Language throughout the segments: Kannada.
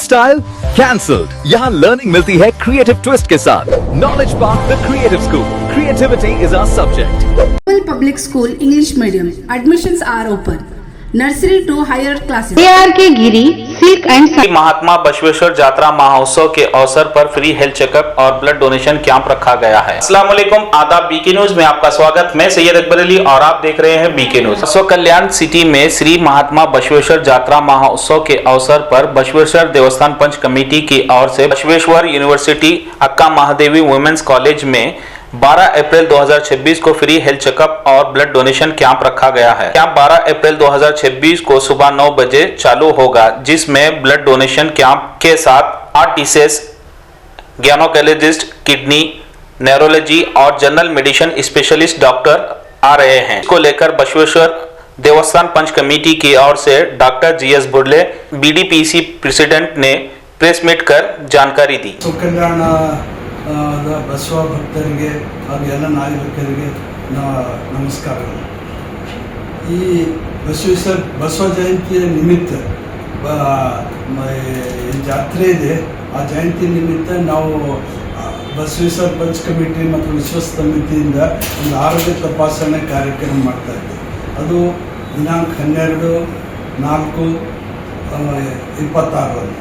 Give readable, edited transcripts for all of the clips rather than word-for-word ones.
Style cancelled. यहाँ लर्निंग मिलती है क्रिएटिव ट्विस्ट के साथ। Knowledge park the creative school, creativity is our subject. Public School English Medium. Admissions are open. Nursery to higher classes. ARK Giri silk and Mahatma Basaveshwar जात्रा महोत्सव के अवसर पर फ्री हेल्थ चेकअप और ब्लड डोनेशन कैंप रखा गया है। अस्सलाम वालेकुम, आदाब। बीके न्यूज में आपका स्वागत। मैं सैयद अकबर अली और आप देख रहे हैं बीके न्यूज। बसव कल्याण सिटी में श्री महात्मा बसवेश्वर जात्रा महोत्सव के अवसर पर बसवेश्वर देवस्थान पंच कमेटी की ओर से बसवेश्वर यूनिवर्सिटी अक्का महादेवी वुमेन्स कॉलेज में 12 अप्रैल 2026 को फ्री हेल्थ चेकअप और ब्लड डोनेशन कैंप रखा गया है। कैंप 12 अप्रैल 2026 को सुबह 9 बजे चालू होगा, जिसमें ब्लड डोनेशन कैंप के साथ आर्टिस्ट, गैनोकोलॉजिस्ट, किडनी, न्यूरोलॉजी और जनरल मेडिसिन स्पेशलिस्ट डॉक्टर आ रहे हैं। इसको लेकर बसवेश्वर देवस्थान पंच कमेटी की ओर से डॉक्टर GS बुर्ले BDPC प्रेसिडेंट ने प्रेस मीट कर जानकारी दी। ಬಸವ ಭಕ್ತರಿಗೆ ಹಾಗೂ ಎಲ್ಲ ನಾಗರಿಕರಿಗೆ ನಮಸ್ಕಾರಗಳು. ಈ ಬಸವ ಜಯಂತಿಯ ನಿಮಿತ್ತ ಜಾತ್ರೆ ಇದೆ. ಆ ಜಯಂತಿ ನಿಮಿತ್ತ ನಾವು ಬಸವೇಶ್ವರ ಪಂಚ್ ಕಮಿಟಿ ಮತ್ತು ವಿಶ್ವಾಸ ಸಮಿತಿಯಿಂದ ಒಂದು ಆರೋಗ್ಯ ತಪಾಸಣೆ ಕಾರ್ಯಕ್ರಮ ಮಾಡ್ತಾ ಇದ್ದೀವಿ. ಅದು ದಿನಾಂಕ 12/4/26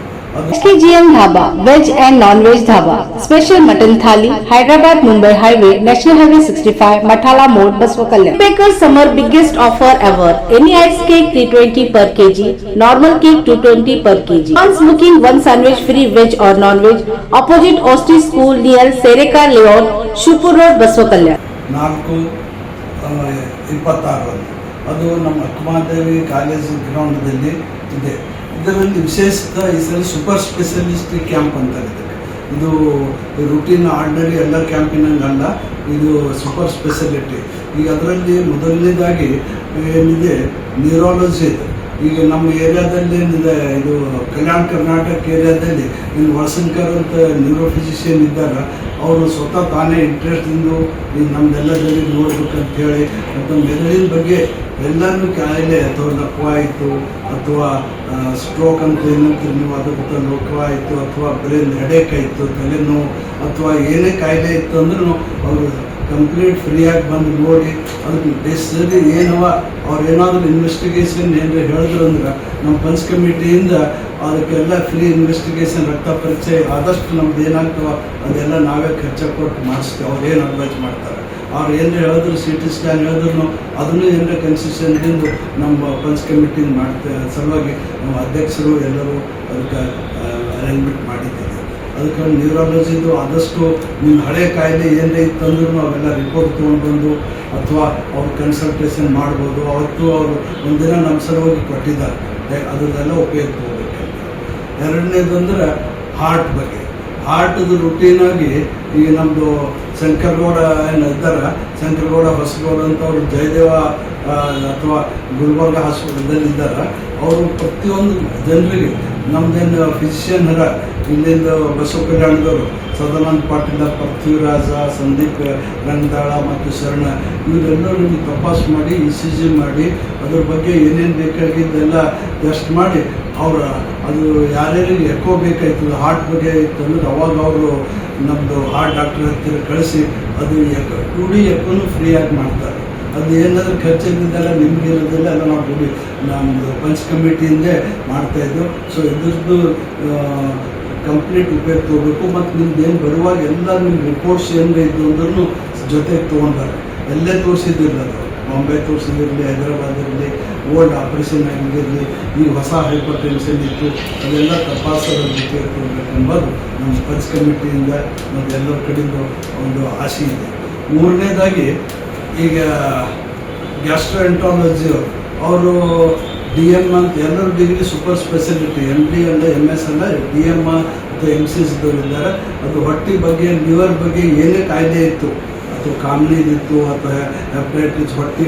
SKGM dhaba veg and non veg dhaba special mutton thali Hyderabad Mumbai highway national highway 65 Mathala मोड़ बसव कल्याण. Baker's summer biggest offer ever. Any ice cake 320 per kg, normal cake 220 per kg. Once booking one sandwich free veg or non veg. Opposite Osti School near Sereka Layout, Shupur Road, Basava कल्याण. 4/26 ಅದು ನಮ್ಮ ಅಕ್ಕಮಹಾದೇವಿ ಕಾಲೇಜ್ ಗ್ರೌಂಡ್ದಲ್ಲಿ ಇದೆ. ಇದರಲ್ಲಿ ವಿಶೇಷತ ಈ ಸಲ ಸೂಪರ್ ಸ್ಪೆಷಲಿಸ್ಟ್ ಕ್ಯಾಂಪ್ ಅಂತ ಇದೆ. ಇದು ರೂಟೀನ್ ಆರ್ಡಿನರಿ ಎಲ್ಲ ಕ್ಯಾಂಪಿನಂಗಲ್ಲ, ಇದು ಸೂಪರ್ ಸ್ಪೆಷಾಲಿಟಿ. ಈಗ ಅದರಲ್ಲಿ ಮೊದಲನೇದಾಗಿ ಏನಿದೆ ನ್ಯೂರಾಲಜಿ ಇದೆ. ಈಗ ನಮ್ಮ ಏರಿಯಾದಲ್ಲಿ ಏನಿದೆ, ಇದು ಕಲ್ಯಾಣ ಕರ್ನಾಟಕ ಏರಿಯಾದಲ್ಲಿ ಇನ್ನು ವಸಂಕರ್ ಅಂತ ನ್ಯೂರೋ ಫಿಸಿಷಿಯನ್ ಇದ್ದಾರೆ. ಅವರು ಸ್ವತಃ ತಾನೇ ಇಂಟ್ರೆಸ್ಟಿಂದು ಈಗ ನಮ್ದೆಲ್ಲದಲ್ಲಿ ನೋಡ್ಬೇಕಂತ ಹೇಳಿ ಮತ್ತು ಮೆದುಳಿನ ಬಗ್ಗೆ ಎಲ್ಲನೂ ಕಾಯಿಲೆ ಅಥವಾ ಲಕ್ವ ಆಯಿತು ಅಥವಾ ಸ್ಟ್ರೋಕ್ ಅಂತ ಏನಂತೀರಿ ನೀವು, ಅದಕ್ಕೆ ಲಕ್ವ ಆಯಿತು ಅಥವಾ ಬ್ರೈನ್ ಹೆಡೇಕ್ ಆಯಿತು, ತಲೆನೋವು ಅಥವಾ ಏನೇ ಕಾಯಿಲೆ ಇತ್ತು ಅಂದ್ರೂ ಅವರು ಕಂಪ್ಲೀಟ್ ಫ್ರೀಯಾಗಿ ಬಂದು ನೋಡಿ ಅದಕ್ಕೆ ಬೇಸಿಗೆ ಏನವ ಅವ್ರು ಏನಾದರೂ ಇನ್ವೆಸ್ಟಿಗೇಷನ್ ಏನಾರು ಹೇಳಿದ್ರು ಅಂದ್ರೆ ನಮ್ಮ ಪಂಚ್ ಕಮಿಟಿಯಿಂದ ಅದಕ್ಕೆಲ್ಲ ಫ್ರೀ ಇನ್ವೆಸ್ಟಿಗೇಷನ್, ರಕ್ತ ಪರೀಕ್ಷೆ ಆದಷ್ಟು ನಮ್ದು ಏನಾಗ್ತವ ಅದೆಲ್ಲ ನಾವೇ ಖರ್ಚು ಕೊಟ್ಟು ಮಾಡಿಸ್ತೇವೆ. ಅವ್ರು ಏನು ಅಡ್ವೈಸ್ ಮಾಡ್ತಾರೆ, ಅವ್ರು ಏನು ಹೇಳಿದ್ರು CT ಸ್ಕ್ಯಾನ್ ಹೇಳಿದ್ರು ಅದನ್ನು ಏನಾರ ಕನ್ಸಿಸ್ಟೆನ್ಸಿಂದು ನಮ್ಮ ಪಂಚ್ ಕಮಿಟಿ ಸಲುವಾಗಿ ನಮ್ಮ ಅಧ್ಯಕ್ಷರು ಎಲ್ಲರೂ ಅದಕ್ಕೆ ಅರೇಂಜ್ಮೆಂಟ್ ಮಾಡಿದ್ದೀವಿ. ಅದಕ್ಕೆ ನ್ಯೂರಾಲಜಿದು ಆದಷ್ಟು ನಿಮ್ಮ ಹಳೆ ಕಾಯಿಲೆ ಏನೇ ಇತ್ತಂದ್ರೂ ಅವೆಲ್ಲ ರಿಪೋರ್ಟ್ ತೊಗೊಂಡ್ಬಂದು ಅಥವಾ ಅವ್ರು ಕನ್ಸಲ್ಟೇಷನ್ ಮಾಡ್ಬೋದು. ಅವತ್ತು ಅವರು ಒಂದಿನ ನಮ್ಮ ಸಲುವಾಗಿ ಕೊಟ್ಟಿದ್ದಾರೆ, ಅದರದೆಲ್ಲ ಉಪಯೋಗ ತೊಗೋಬೇಕಂತ. ಎರಡನೇದಂದ್ರೆ ಹಾರ್ಟ್ ಬಗ್ಗೆ. ಹಾರ್ಟ್ದು ರುಟೀನಾಗಿ ಈಗ ನಮ್ಮದು ಶಂಕರಗೌಡ ಏನು ಇದ್ದಾರೆ, ಶಂಕರಗೌಡ ಹೊಸಗೌಡ ಅಂತ ಅವರು ಜಯದೇವ ಅಥವಾ ಗುಲ್ಬರ್ಗ ಹಾಸ್ಪಿಟಲ್ದಲ್ಲಿ ಇದ್ದಾರೆ. ಅವರು ಪ್ರತಿಯೊಂದು ಜನರಿಗೆ ನಮ್ಮದೇನು ಫಿಸಿಷಿಯನ್ ಹರ ಇಲ್ಲಿಂದ ಬಸವ ಕಲ್ಯಾಣದವರು ಸದಾನಂದ ಪಾಟೀಲ, ಪೃಥ್ವಿರಾಜ, ಸಂದೀಪ್ ರಂಗದಾಳ ಮತ್ತು ಶರಣ ಇವರೆಲ್ಲರೂ ನಿಮಗೆ ತಪಾಸ್ ಮಾಡಿ ECG ಮಾಡಿ ಅದ್ರ ಬಗ್ಗೆ ಏನೇನು ಬೇಕಾಗಿದ್ದೆಲ್ಲ ಟೆಸ್ಟ್ ಮಾಡಿ ಅವ್ರ ಅದು ಯಾರ್ಯಾರಿಗೆ ಎಕೋ ಬೇಕಾಯ್ತದೆ ಹಾರ್ಟ್ ಬಗ್ಗೆ ಇತ್ತು ಅಂದ್ರೆ ಅವಾಗ ಅವರು ನಮ್ಮದು ಹಾರ್ಟ್ ಡಾಕ್ಟರ್ ಹತ್ತಿರ ಕಳಿಸಿ ಅದು 2D ಎಕೋನು ಫ್ರೀಯಾಗಿ ಮಾಡ್ತಾರೆ. ಅದು ಏನಾದರೂ ಖರ್ಚಾಗಿದ್ದೆಲ್ಲ ನಿಮ್ಗೆ ಇರೋದಿಲ್ಲ, ಎಲ್ಲ ನಾವು ನಮ್ಮದು ಪಂಚ್ ಕಮಿಟಿಯಿಂದೇ ಮಾಡ್ತಾಯಿದ್ದು. ಸೊ ಇದ್ರದ್ದು ಕಂಪ್ಲೀಟ್ ಉಪಯೋಗ ತೊಗೋಬೇಕು. ಮತ್ತು ನಿಮ್ದು ಏನು ಬರುವಾಗ ಎಲ್ಲ ನಿಮ್ಮ ರಿಪೋರ್ಟ್ಸ್ ಏನು ಇದ್ದು ಅಂದ್ರೂ ಜೊತೆಗೆ ತೊಗೊಂಡಾರೆ. ಎಲ್ಲೇ ತೋರಿಸಿದ್ದಿಲ್ಲ, ಅದು ಬಾಂಬೆ ತೋರಿಸಿದಿರಲಿ, ಹೈದರಾಬಾದ್ ಇರಲಿ, ಓಲ್ಡ್ ಆಪ್ರೇಷನ್ ಆಗಿರಲಿ, ಈಗ ಹೊಸ ಹೈಪರ್ ಟೆನ್ಷನ್ ಇತ್ತು, ಅದೆಲ್ಲ ತಪಾಸೋದ್ರ ಜೊತೆ ತೊಗೊಳ್ಬೇಕೆಂಬುದು ನಮ್ಮ ಪಂಚ್ ಕಮಿಟಿಯಿಂದ ಮತ್ತು ಎಲ್ಲರ ಕಡೆಯಿಂದ ಒಂದು ಆಸೆ ಇದೆ. ಮೂರನೇದಾಗಿ ಈಗ ಗ್ಯಾಸ್ಟ್ರೋಎಂಟ್ರಾಲಜಿ ಅವರು DM ಅಂತ ಎಲ್ಲರೂ ಡಿಗ್ರಿ ಸೂಪರ್ ಸ್ಪೆಷಾಲಿಟಿ MD ಅಲ್ಲ MS ಅಲ್ಲ DM ಅಥವಾ MCS ಇದ್ದಾರೆ. ಅದು ಹೊಟ್ಟೆ ಬಗ್ಗೆ, ಲಿವರ್ ಬಗ್ಗೆ ಏನೇ ಕಾಯಿಲೆ ಇತ್ತು ಅಥವಾ ಕಾಮಣಿದಿತ್ತು ಅಥವಾ ಹೆಪಟೈಟಿಸ್, ಹೊಟ್ಟೆ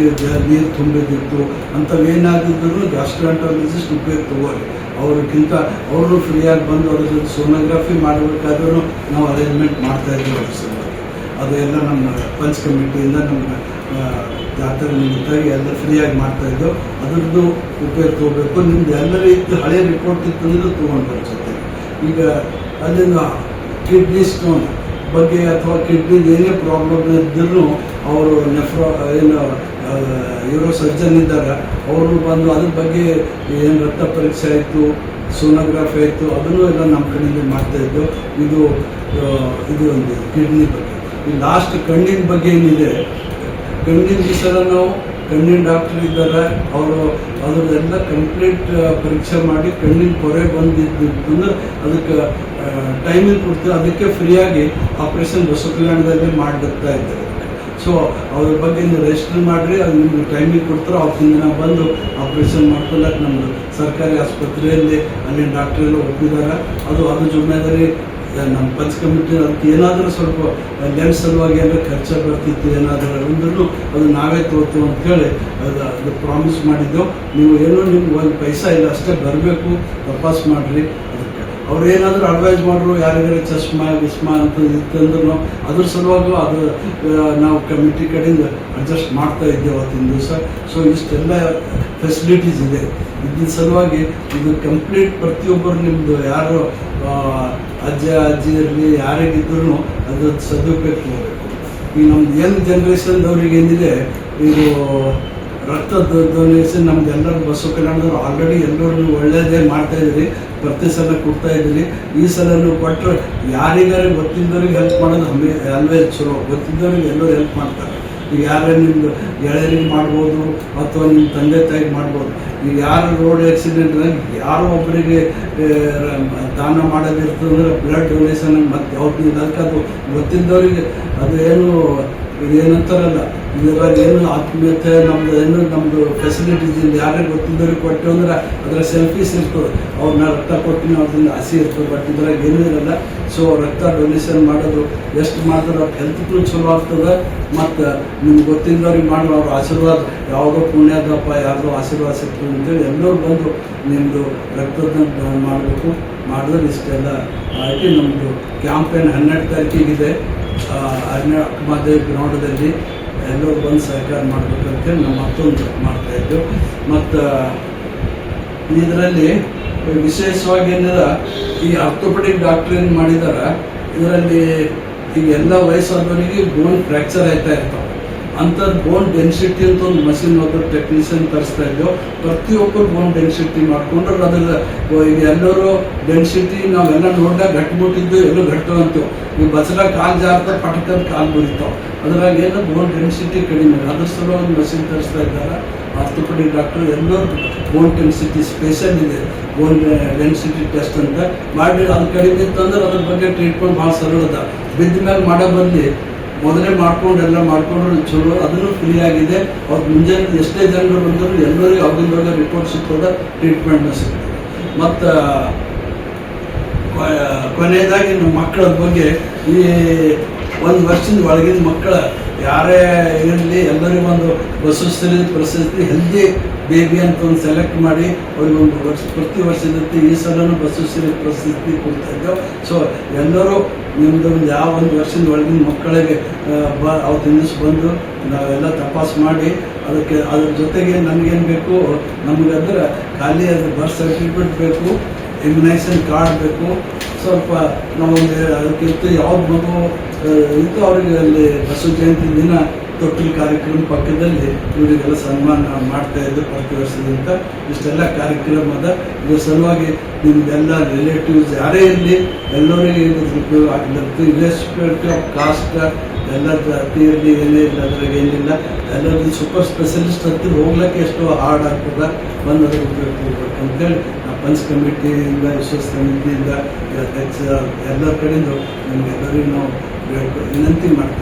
ನೀರು ತುಂಬಿದಿತ್ತು ಅಂಥವೇನಾಗಿದ್ದರೂ ಗ್ಯಾಸ್ಟ್ರೋಎಂಟ್ರಾಲಜಿಸ್ಟ್ ಉಪಯೋಗ ತಗೋರಿ. ಅವ್ರಿಗಿಂತ ಅವರು ಫ್ರೀಯಾಗಿ ಬಂದು ಅವ್ರ ಜೊತೆ ಸೋನೋಗ್ರಫಿ ಮಾಡಬೇಕಾದ್ರೂ ನಾವು ಅರೇಂಜ್ಮೆಂಟ್ ಮಾಡ್ತಾಯಿದ್ದೀವಿ ಅವ್ರ ಸಲುವಾಗಿ. ಅದು ಎಲ್ಲ ನಮ್ಮ ಪಂಚ್ ಕಮಿಟಿಯಿಂದ ನಮ್ಮ ಜಾತ್ರೆ ನಿಮಿತ್ತಾಗಿ ಎಲ್ಲ ಫ್ರೀಯಾಗಿ ಮಾಡ್ತಾಯಿದ್ದು. ಅದ್ರದ್ದು ಉಪಯೋಗ ತೊಗೋಬೇಕು. ನಿಮ್ದು ಎಲ್ಲರೂ ಇತ್ತು ಹಳೆ ರಿಪೋರ್ಟ್ ಇತ್ತು ಅಂದ್ರೆ ತೊಗೊಂಡು ಜೊತೆ ಈಗ ಅಲ್ಲಿಂದ ಕಿಡ್ನಿ ಸ್ಟೋನ್ ಬಗ್ಗೆ ಅಥವಾ ಕಿಡ್ನಿ ಏನೇ ಪ್ರಾಬ್ಲಮ್ ಇದ್ದರೂ ಅವರು ಯೂರೋ ಸರ್ಜನ್ ಇದ್ದಾರೆ, ಅವರು ಬಂದು ಅದ್ರ ಬಗ್ಗೆ ಏನು ರಕ್ತ ಪರೀಕ್ಷೆ ಆಯಿತು, ಸೋನೋಗ್ರಾಫಿ ಆಯಿತು, ಅದನ್ನು ಎಲ್ಲ ನಮ್ಮ ಕಡೆಯಿಂದ ಮಾಡ್ತಾಯಿದ್ದು. ಇದು ಒಂದು ಕಿಡ್ನಿ ಬಗ್ಗೆ. ಈ ಲಾಸ್ಟ್ ಕಣ್ಣಿನ ಬಗ್ಗೆ ಏನಿದೆ, ಕಣ್ಣಿನ ಸಲ ನಾವು ಕಣ್ಣಿನ ಡಾಕ್ಟರ್ ಇದ್ದಾರೆ, ಅವರು ಅದರದೆಲ್ಲ ಕಂಪ್ಲೀಟ್ ಪರೀಕ್ಷೆ ಮಾಡಿ ಕಣ್ಣಿನ ಪೊರೆ ಬಂದಿದ್ದು ಅಂದ್ರೆ ಅದಕ್ಕೆ ಟೈಮಿಂಗ್ ಕೊಡ್ತೀವಿ, ಅದಕ್ಕೆ ಫ್ರೀಯಾಗಿ ಆಪ್ರೇಷನ್ ಬಸವ ಕಲ್ಯಾಣದಲ್ಲಿ ಮಾಡಿರ್ತಾ ಇದ್ದಾರೆ. ಸೊ ಅದ್ರ ಬಗ್ಗೆ ನೀವು ರಿಜಿಸ್ಟರ್ ಮಾಡಿರಿ, ಅದು ನಿಮ್ಗೆ ಟೈಮಿಂಗ್ ಕೊಡ್ತಾರೆ, ಅವತ್ತಿನ ದಿನ ಬಂದು ಆಪ್ರೇಷನ್ ಮಾಡ್ಕೊಳ್ಳೋಕೆ ನಮ್ಮದು ಸರ್ಕಾರಿ ಆಸ್ಪತ್ರೆಯಲ್ಲಿ ಅಲ್ಲಿನ ಡಾಕ್ಟ್ರೆಲ್ಲ ಒಪ್ಪಿದ್ದಾರೆ. ಅದು ಜವಾಬ್ದಾರಿ ನಮ್ಮ ಪಂಚ್ ಕಮಿಟಿ. ಅದಕ್ಕೆ ಏನಾದರೂ ಸ್ವಲ್ಪ ಲೆನ್ಸ್ ಸಲುವಾಗಿ ಏನಾದರೂ ಖರ್ಚು ಬರ್ತಿತ್ತು ಏನಾದರೂ ಅಂದ್ರೂ ಅದು ನಾವೇ ತೋರ್ತೀವಿ ಅಂತೇಳಿ ಅದು ಪ್ರಾಮಿಸ್ ಮಾಡಿದ್ದೆವು. ನೀವು ಏನೋ ನಿಮ್ಗೆ ಒಂದು ಪೈಸಾ ಇಲ್ಲ, ಅಷ್ಟೇ ಬರಬೇಕು, ತಪಾಸ್ ಮಾಡಿರಿ. ಅದಕ್ಕೆ ಅವ್ರು ಏನಾದರೂ ಅಡ್ವೈಸ್ ಮಾಡ್ರು, ಯಾರಿಗಾರ ಚಶ್ಮಾ ಗಿಸ್ಮಾ ಅಂತ ಇತ್ತಂದ್ರೂ ಅದ್ರ ಸಲುವಾಗಿ ಅದು ನಾವು ಕಮಿಟಿ ಕಡೆಯಿಂದ ಅಡ್ಜಸ್ಟ್ ಮಾಡ್ತಾ ಇದ್ದೇವೆ ಅವತ್ತಿನ ದಿವಸ. ಸೊ ಇಷ್ಟೆಲ್ಲ ಫೆಸಿಲಿಟೀಸ್ ಇದೆ. ಇದ್ರ ಸಲುವಾಗಿ ಇದು ಕಂಪ್ಲೀಟ್ ಪ್ರತಿಯೊಬ್ಬರು ನಿಮ್ಮದು ಯಾರು ಅಜ್ಜ ಅಜ್ಜಿ ಇರಲಿ ಯಾರಿಗಿದ್ರೂ ಅದು ಸದುಪಯೋಗ ಮಾಡಬೇಕು. ಈ ನಮ್ದು ಯಂಗ್ ಜನ್ರೇಷನ್ದವ್ರಿಗೆ ಏನಿದೆ, ಇದು ರಕ್ತ ಡೊನೇಷನ್ ನಮ್ದು ಎಲ್ಲರೂ ಬಸವ ಕಲ್ಯಾಣದವ್ರು ಆಲ್ರೆಡಿ ಎಲ್ಲರೂ ಒಳ್ಳೆಯದೇ ಮಾಡ್ತಾಯಿದ್ರಿ, ಪ್ರತಿ ಸಲ ಕೊಡ್ತಾ ಇದ್ರಿ. ಈ ಸಲನೂ ಕೊಟ್ಟರೆ ಯಾರಿಗಾರು ಗೊತ್ತಿದ್ದವ್ರಿಗೆ ಹೆಲ್ಪ್ ಮಾಡೋದು ಅಲ್ವೇ ಚಲೋ. ಗೊತ್ತಿದ್ದವ್ರಿಗೆ ಎಲ್ಲರೂ ಹೆಲ್ಪ್ ಮಾಡ್ತಾರೆ. ಈಗ ಯಾರೇ ನಿಮ್ಮದು ಗೆಳೆಯರಿಗೆ ಮಾಡ್ಬೋದು ಅಥವಾ ನಿಮ್ಮ ತಂದೆ ತಾಯಿಗೆ ಮಾಡ್ಬೋದು. ಈಗ ಯಾರು ರೋಡ್ ಆಕ್ಸಿಡೆಂಟ್ನಾಗ ಯಾರೋ ಒಬ್ಬರಿಗೆ ದಾನ ಮಾಡೋದಿರ್ತದಂದ್ರೆ ಬ್ಲಡ್ ಡೊನೇಷನ್ ಮತ್ತು ಯಾವತ್ತೂ ಅದಕ್ಕೆ ಅದು ಗೊತ್ತಿದ್ದವರಿಗೆ ಅದು ಏನಂತಾರಲ್ಲ, ಇದ್ರಾಗ ಏನು ಆತ್ಮೀಯತೆ ನಮ್ಮದು ಫೆಸಿಲಿಟೀಸ್ ಇಲ್ಲ. ಯಾರಿಗೆ ಗೊತ್ತಿದ್ದವ್ರಿಗೆ ಕೊಟ್ಟು ಅಂದ್ರೆ ಅದರ ಸೆಲ್ಫೀಸ್ ಇರ್ತದೆ, ಅವ್ರನ್ನ ರಕ್ತ ಕೊಟ್ಟಿನ ಅವ್ರದಿಂದ ಹಸಿ ಇರ್ತದೆ. ಬಟ್ ಇದ್ರಾಗ ಏನೂ ಇರಲ್ಲ. ಸೊ ರಕ್ತ ಡೊನೇಷನ್ ಮಾಡೋದು ಎಷ್ಟು ಮಾಡಿದ್ರೆ ಅವ್ರ ಹೆಲ್ತ್ಗೂ ಚಲೋ ಆಗ್ತದೆ. ಮತ್ತು ನಿಮ್ಗೆ ಗೊತ್ತಿದ್ದವ್ರಿಗೆ ಮಾಡಿ ಅವ್ರ ಆಶೀರ್ವಾದ ಯಾವುದೋ ಪುಣ್ಯದಪ್ಪ ಯಾವುದೋ ಆಶೀರ್ವಾದ ಸಿಗ್ತದೆ ಅಂತೇಳಿ ಎಲ್ಲರೂ ಬಂದು ನಿಮ್ಮದು ರಕ್ತದ ಮಾಡಬೇಕು. ಮಾಡಿದ್ರೆ ಇಷ್ಟೆಲ್ಲ ಆಗಿ ನಮ್ಮದು ಕ್ಯಾಂಪೇನ್ 12 ತಾರೀಕಿಗಿದೆ ಅಕ್ಕಮಹಾದೇವಿ ಗ್ರೌಂಡದಲ್ಲಿ. ಎಲ್ಲರೂ ಬಂದು ಸಹಕಾರ ಮಾಡಬೇಕಂತೇಳಿ ನಾವು ಮತ್ತೊಂದು ಮಾಡ್ತಾಯಿದ್ದೆವು. ಮತ್ತು ಇದರಲ್ಲಿ ವಿಶೇಷವಾಗಿ ಏನಿದೆ, ಈ ಆರ್ಥೋಪೆಡಿಕ್ ಡಾಕ್ಟರ್ ಏನು ಮಾಡಿದ್ದಾರೆ, ಇದರಲ್ಲಿ ಈಗ ಎಲ್ಲ ವಯಸ್ಸಾದವರಿಗೆ ಬೋನ್ ಫ್ರ್ಯಾಕ್ಚರ್ ಆಯ್ತಾ ಇರ್ತಾವೆ. ಅಂಥದ್ದು ಬೋನ್ ಡೆನ್ಸಿಟಿ ಅಂತ ಒಂದು ಮಷಿನ್ ಹೋದ್ರೆ ಟೆಕ್ನಿಷಿಯನ್ ತರಿಸ್ತಾ ಇದ್ದೆವು. ಪ್ರತಿಯೊಬ್ಬರು ಬೋನ್ ಡೆನ್ಸಿಟಿ ಮಾಡ್ಕೊಂಡ್ರೆ ಅದ್ರ ಈಗ ಎಲ್ಲರೂ ಡೆನ್ಸಿಟಿ ನಾವೆಲ್ಲ ನೋಡಿದಾಗ ಗಟ್ಟಿಬಿಟ್ಟಿದ್ದು ಎಲ್ಲೂ ಗಟ್ಟು ಅಂತೇವೆ. ಈಗ ಬಸರ ಕಾಲು ಜಾರ್ದ ಪಟಕದ ಕಾಲು ಮುರಿತಾವೆ. ಅದ್ರಾಗ ಏನು ಬೋನ್ ಡೆನ್ಸಿಟಿ ಕಡಿಮೆ, ಅದ್ರ ಸಲ ಒಂದು ಮಷಿನ್ ತರಿಸ್ತಾ ಇದ್ದಾರೆ ಆರ್ಥೋಪೆಡಿಕ್ ಡಾಕ್ಟರ್. ಎಲ್ಲರೂ ಬೋನ್ ಡೆನ್ಸಿಟಿ ಸ್ಪೆಷಲ್ ಇದೆ, ಬೋನ್ ಡೆನ್ಸಿಟಿ ಟೆಸ್ಟ್ ಅಂತ ಮಾಡಿ. ಅದು ಕಡಿಮೆ ಇತ್ತಂದ್ರೆ ಅದ್ರ ಬಗ್ಗೆ ಟ್ರೀಟ್ಮೆಂಟ್ ಭಾಳ ಸರಳದ. ಬಿದ್ದ ಮೇಲೆ ಮಾಡೋ ಬದಲಿ ಮೊದಲೇ ಎಲ್ಲ ಮಾಡ್ಕೊಂಡ್ರೆ ಚಲೋ. ಅದನ್ನು ಫ್ರೀ ಆಗಿದೆ. ಅವ್ರು ಮುಂಜಾನೆ ಎಷ್ಟೇ ಜನರು ಬಂದರೂ ಎಲ್ಲರಿಗೂ ಅವ್ರಿಂದ ರಿಪೋರ್ಟ್ ಸಿಗ್ತದೆ, ಟ್ರೀಟ್ಮೆಂಟ್ನ ಸಿಗ್ತದೆ. ಮತ್ತು ಕೊನೆಯದಾಗಿ ನಮ್ಮ ಮಕ್ಕಳ ಬಗ್ಗೆ, ಈ 1 ವರ್ಷದ ಒಳಗಿನ ಮಕ್ಕಳ ಯಾರೇ ಇರಲಿ ಎಲ್ಲರಿಗೂ ಒಂದು ಬಸವಶ್ರೀ ಪ್ರಶಸ್ತಿ ಹೆಲ್ದಿ ಬೇಬಿ ಅಂತ ಒಂದು ಸೆಲೆಕ್ಟ್ ಮಾಡಿ ಅವ್ರಿಗೆ ಒಂದು ಪ್ರತಿ ವರ್ಷದಂತೆ ಈ ಸಲನೂ ಬಸವಶ್ರೀ ಪ್ರಶಸ್ತಿ ಕೊಡ್ತಾ ಇದ್ದೆವು. ಸೊ ಎಲ್ಲರೂ ನಿಮ್ಮದು ಯಾವ 1 ವರ್ಷದ ಒಳಗಿನ ಮಕ್ಕಳಿಗೆ ಅವತ್ತಿನ ದಿವಸ ಬಂದು ನಾವೆಲ್ಲ ತಪಾಸ್ ಮಾಡಿ ಅದಕ್ಕೆ ಅದ್ರ ಜೊತೆಗೆ ನಮಗೇನು ಬೇಕು, ನಮಗಂದ್ರೆ ಖಾಲಿ ಅದ್ರ ಬರ್ತ್ ಸರ್ಟಿಫಿಕೇಟ್ ಬೇಕು, ಇಮ್ಯುನೈಸೇಷನ್ ಕಾರ್ಡ್ ಬೇಕು. ಸ್ವಲ್ಪ ನಾವು ಅದಕ್ಕಿಂತ ಯಾವ್ದು ಮಗು ಇತ್ತು ಅವರಿಗೆ ಅಲ್ಲಿ ಬಸವ ಜಯಂತಿ ದಿನ ತೊಟ್ಟಿಲು ಕಾರ್ಯಕ್ರಮ ಪಕ್ಕದಲ್ಲಿ ಇವರಿಗೆಲ್ಲ ಸನ್ಮಾನ ಮಾಡ್ತಾ ಇದ್ದು ಪ್ರತಿ ವರ್ಷದಂತ. ಇಷ್ಟೆಲ್ಲ ಕಾರ್ಯಕ್ರಮದ ಇದ್ರ ಸಲುವಾಗಿ ನಿಮ್ದೆಲ್ಲ ರಿಲೇಟಿವ್ಸ್ ಯಾರೇ ಇರಲಿ ಎಲ್ಲರಿಗೆ ಇದ್ರ ಉಪಯೋಗ ಆಗಿರುತ್ತೆ. ಇರ್ರೆಸ್ಪೆಕ್ಟಿವ್ ಆಫ್ ಕಾಸ್ಟ್ ಎಲ್ಲ ಜಾತಿ ಇರಲಿ ಏನೇ ಇಲ್ಲ, ಅದ್ರಾಗ ಏನಿಲ್ಲ. ಎಲ್ಲರಿಗೂ ಸೂಪರ್ ಸ್ಪೆಷಲಿಸ್ಟ್ ಹತ್ತಿರ ಹೋಗ್ಲಿಕ್ಕೆ ಎಷ್ಟೋ ಹಾರ್ಡ್ ಆಗ್ತದೆ, ಬಂದು ಅದ್ರ ಉಪಯೋಗ ಹೋಗ್ಬೇಕು ಅಂತೇಳಿ ನಾವು ಪಂಚ್ ಕಮಿಟಿಯಿಂದ ವಿಶ್ವ ಸಮಿತಿಯಿಂದ ಅಧ್ಯಕ್ಷ ಎಲ್ಲರ ಕಡೆಯಿಂದ ನಿಮ್ಗೆಲ್ಲರಿಗೂ ನಾವು ವಿನಂತಿ ಮಾಡ್ತೀವಿ.